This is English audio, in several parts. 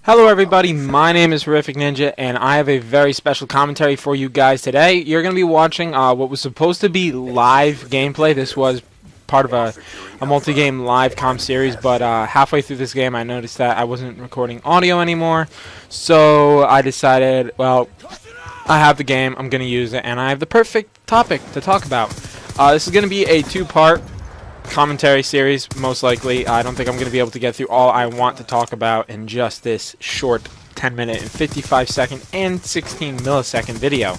Hello everybody, my name is HorrificNinja and I have a very special commentary for you guys today. You're going to be watching what was supposed to be live gameplay. This was part of a multi-game live comp series, but halfway through this game I noticed that I wasn't recording audio anymore. So I decided, well, I have the game, I'm going to use it, and I have the perfect topic to talk about. This is going to be a two-part commentary series, most likely. I don't think I'm going to be able to get through all I want to talk about in just this short 10-minute and 55-second and 16-millisecond video.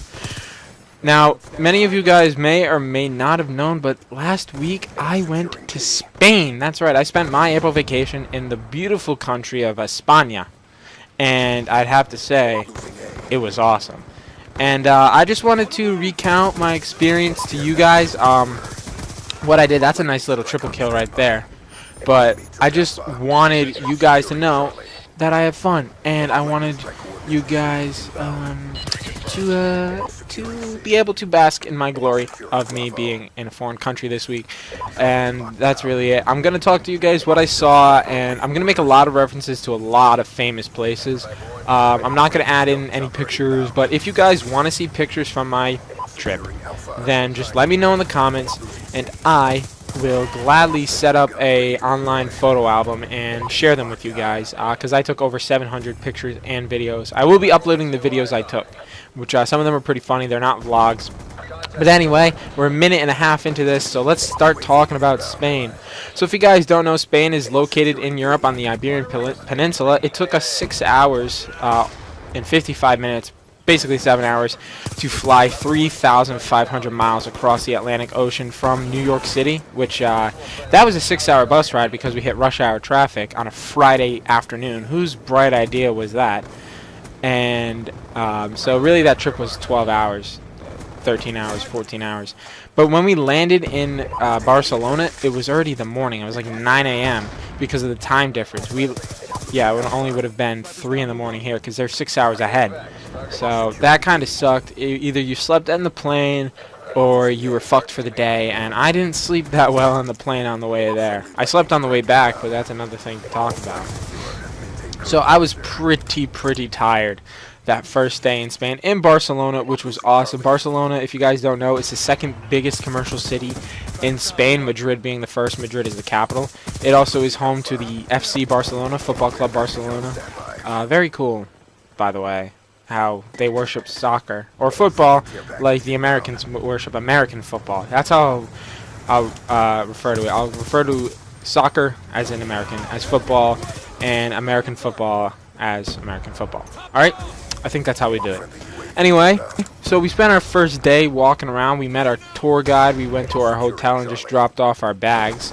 Now, many of you guys may or may not have known, but last week I went to Spain. That's right, I spent my April vacation in the beautiful country of España, and I'd have to say, it was awesome. And I just wanted to recount my experience to you guys. What I did, that's a nice little triple kill right there. But I just wanted you guys to know that I have fun, and I wanted you guys to be able to bask in my glory of me being in a foreign country this week. And that's really it. I'm going to talk to you guys what I saw, and I'm going to make a lot of references to a lot of famous places. I'm not going to add in any pictures, but if you guys want to see pictures from my trip, then just let me know in the comments, and I will gladly set up a online photo album and share them with you guys, because I took over 700 pictures and videos. I will be uploading the videos I took, which some of them are pretty funny. They're not vlogs. But anyway, we're a minute and a half into this, so let's start talking about Spain. So if you guys don't know, Spain is located in Europe on the Iberian Peninsula. It took us 6 hours and 55 minutes, basically 7 hours, to fly 3,500 miles across the Atlantic Ocean from New York City, which that was a 6-hour bus ride because we hit rush hour traffic on a Friday afternoon. Whose bright idea was that? And so really that trip was 12 hours, 13 hours, 14 hours. But when we landed in Barcelona, it was already the morning. It was like 9 a.m. because of the time difference. It only would have been 3 in the morning here because they're 6 hours ahead. So that kind of sucked. Either you slept in the plane or you were fucked for the day, and I didn't sleep that well on the plane on the way there. I slept on the way back, but that's another thing to talk about. So I was pretty tired that first day in Spain, in Barcelona, which was awesome. Barcelona, if you guys don't know, is the second biggest commercial city in Spain, Madrid being the first. Madrid is the capital. It also is home to the FC Barcelona, Football Club Barcelona. Very cool, by the way, how they worship soccer, or football, like the Americans worship American football. That's how I'll refer to it. I'll refer to soccer as in American, as football, and American football as American football. Alright? I think that's how we do it. Anyway, so we spent our first day walking around. We met our tour guide. We went to our hotel and just dropped off our bags,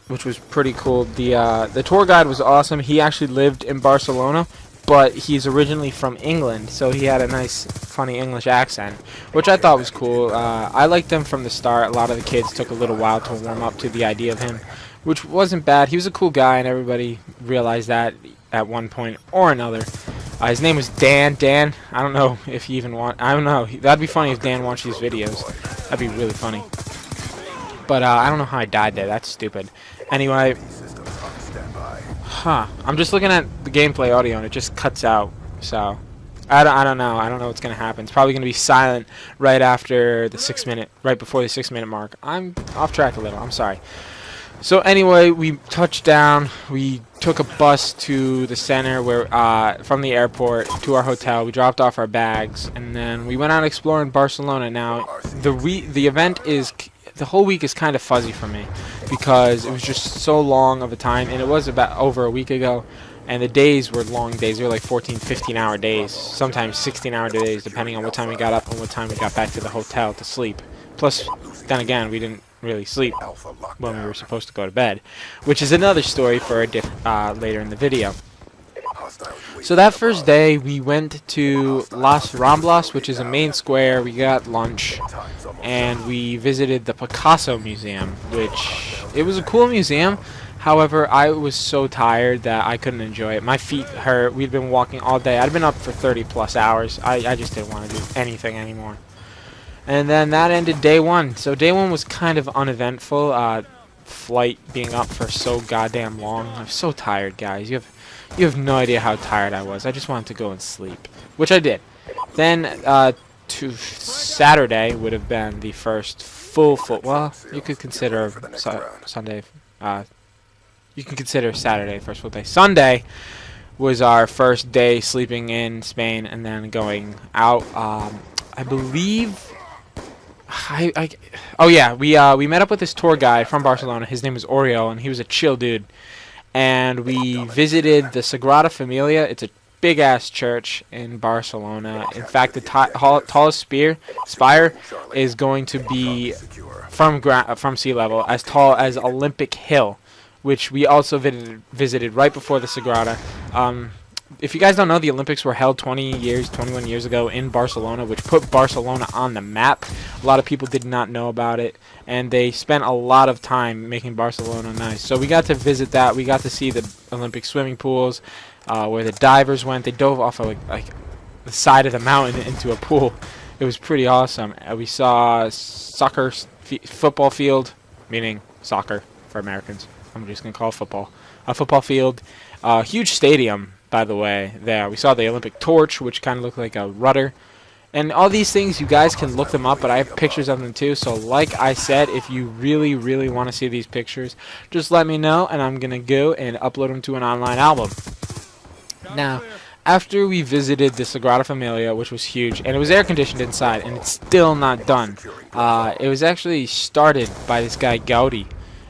which was pretty cool. The tour guide was awesome. He actually lived in Barcelona, but he's originally from England, so he had a nice, funny English accent, which I thought was cool. I liked him from the start. A lot of the kids took a little while to warm up to the idea of him, which wasn't bad. He was a cool guy, and everybody realized that at one point or another. His name was Dan. Dan, I don't know if he even I don't know. That'd be funny if Dan watched these videos. That'd be really funny. But I don't know how I died there. That's stupid. Anyway, I'm just looking at the gameplay audio and it just cuts out. So I don't know. I don't know what's gonna happen. It's probably gonna be silent right after the 6 minute, right before the 6 minute mark. I'm off track a little. I'm sorry. So anyway, we touched down. We took a bus to the center, where from the airport to our hotel. We dropped off our bags, and then we went out exploring Barcelona. Now, the event is, the whole week is kind of fuzzy for me because it was just so long of a time, and it was about over a week ago, and the days were long days. They were like 14, 15-hour days, sometimes 16-hour days, depending on what time we got up and what time we got back to the hotel to sleep. Plus, then again, we didn't really sleep when we were supposed to go to bed, which is another story for a later in the video. So that first day we went to Las Ramblas, which is a main square. We got lunch and we visited the Picasso Museum, which it was a cool museum. However, I was so tired that I couldn't enjoy it. My feet hurt. We'd been walking all day. I'd been up for 30+ hours. I just didn't want to do anything anymore. And then that ended day one. So day one was kind of uneventful. flight being up for so goddamn long. I'm so tired, guys. You have no idea how tired I was. I just wanted to go and sleep, which I did. Then to Saturday would have been the first full. Well, you could consider Sunday. You can consider Saturday first full day. Sunday was our first day sleeping in Spain and then going out. I believe. Oh yeah, we met up with this tour guide from Barcelona. His name was Oreo, and he was a chill dude. And we visited the Sagrada Familia. It's a big-ass church in Barcelona. In fact, the tallest spire is going to be from sea level, as tall as Olympic Hill, which we also visited right before the Sagrada. If you guys don't know, the Olympics were held 21 years ago in Barcelona, which put Barcelona on the map. A lot of people did not know about it, and they spent a lot of time making Barcelona nice. So we got to visit that. We got to see the Olympic swimming pools, where the divers went. They dove off of like the side of the mountain into a pool. It was pretty awesome. We saw football field, meaning soccer for Americans. I'm just gonna call it football. A football field, huge stadium. By the way, there we saw the Olympic torch, which kind of looked like a rudder, and all these things you guys can look them up, but I have pictures of them too. So like I said, if you really want to see these pictures, just let me know and I'm gonna go and upload them to an online album. Now, after we visited the Sagrada Familia, which was huge, and it was air conditioned inside, and it's still not done. It was actually started by this guy Gaudi,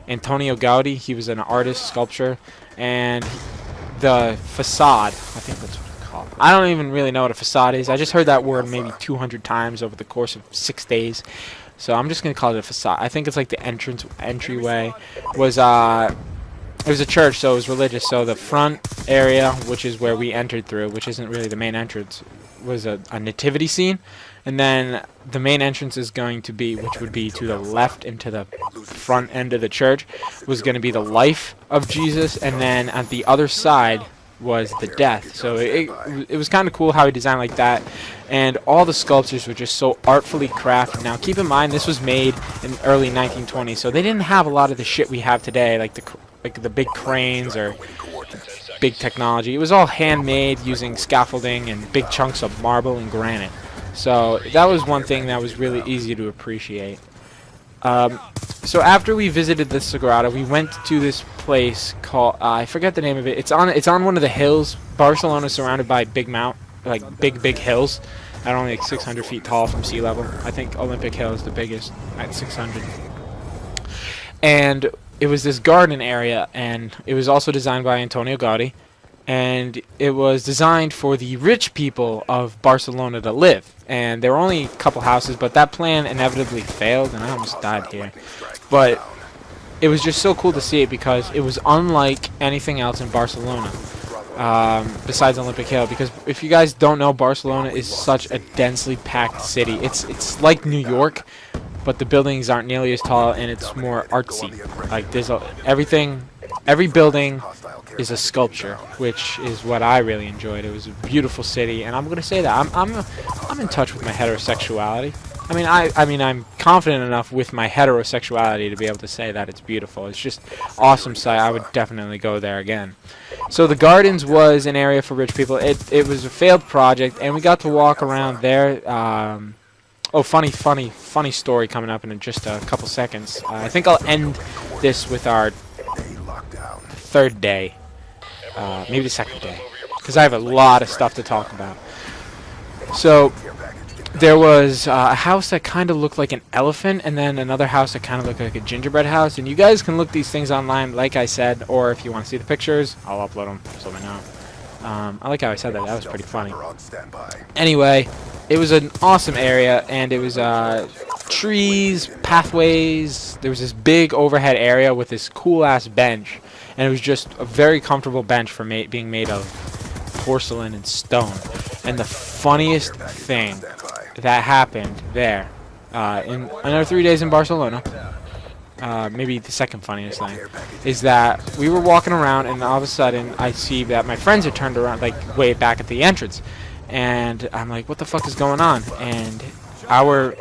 Antonio Gaudi. He was an artist, sculptor, and the facade, I think that's what it's called. I don't even really know what a facade is. I just heard that word maybe 200 times over the course of 6 days. So I'm just going to call it a facade. I think it's like the entryway was it was a church, so it was religious. So the front area, which is where we entered through, which isn't really the main entrance, was a nativity scene. And then the main entrance is going to be, which would be to the left and to the front end of the church, was going to be the life of Jesus. And then at the other side was the death. So it was kind of cool how he designed like that. And all the sculptures were just so artfully crafted. Now keep in mind, this was made in early 1920s, so they didn't have a lot of the shit we have today, like the big cranes or big technology. It was all handmade using scaffolding and big chunks of marble and granite. So that was one thing that was really easy to appreciate. So after we visited the Sagrada, we went to this place called I forget the name of it. It's on one of the hills. Barcelona is surrounded by big hills, at only like 600 feet tall from sea level. I think Olympic Hill is the biggest at 600. And it was this garden area, and it was also designed by Antonio Gaudi. And it was designed for the rich people of Barcelona to live. And there were only a couple houses, but that plan inevitably failed, and I almost died here. But it was just so cool to see it because it was unlike anything else in Barcelona, besides Olympic Hill. Because if you guys don't know, Barcelona is such a densely packed city. It's like New York, but the buildings aren't nearly as tall, and it's more artsy. Like there's every building is a sculpture, which is what I really enjoyed. It was a beautiful city, and I'm gonna say that I'm in touch with my heterosexuality. I mean I'm confident enough with my heterosexuality to be able to say that it's beautiful. It's just awesome sight. I would definitely go there again. So the gardens was an area for rich people. It was a failed project, and we got to walk around there. Oh, funny story coming up in just a couple seconds. I think I'll end this with our third day, maybe the second day, because I have a lot of stuff to talk about. So there was a house that kind of looked like an elephant, and then another house that kind of looked like a gingerbread house. And you guys can look these things online, like I said, or if you want to see the pictures, I'll upload them, so let me know. I like how I said that. That was pretty funny. Anyway, it was an awesome area, and it was trees, pathways. There was this big overhead area with this cool-ass bench, and it was just a very comfortable bench for being made of porcelain and stone. And the funniest thing that happened there, in another 3 days in Barcelona, maybe the second funniest thing, is that we were walking around, and all of a sudden I see that my friends had turned around, like way back at the entrance, and I'm like, what the fuck is going on? And our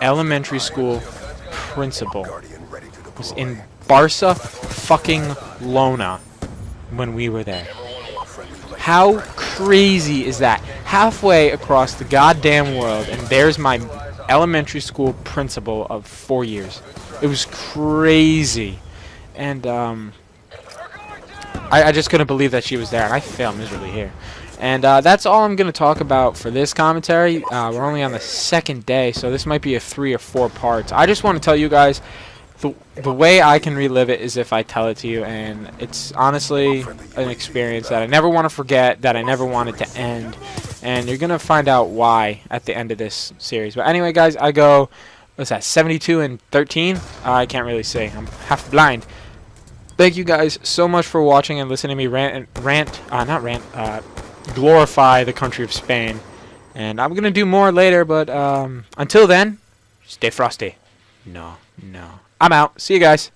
elementary school principal was in Barca fucking Lona when we were there. How crazy is that? Halfway across the goddamn world, and there's my elementary school principal of 4 years. It was crazy. And I just couldn't believe that she was there, and I failed miserably here. And that's all I'm going to talk about for this commentary. We're only on the second day, so this might be a 3 or 4 parts. I just want to tell you guys, the way I can relive it is if I tell it to you, and it's honestly an experience that I never want to forget, that I never wanted to end, and you're going to find out why at the end of this series. But anyway, guys, I go, what's that, 72 and 13? I can't really see. I'm half blind. Thank you guys so much for watching and listening to me glorify the country of Spain. And I'm going to do more later, but until then, stay frosty. No. I'm out. See you guys.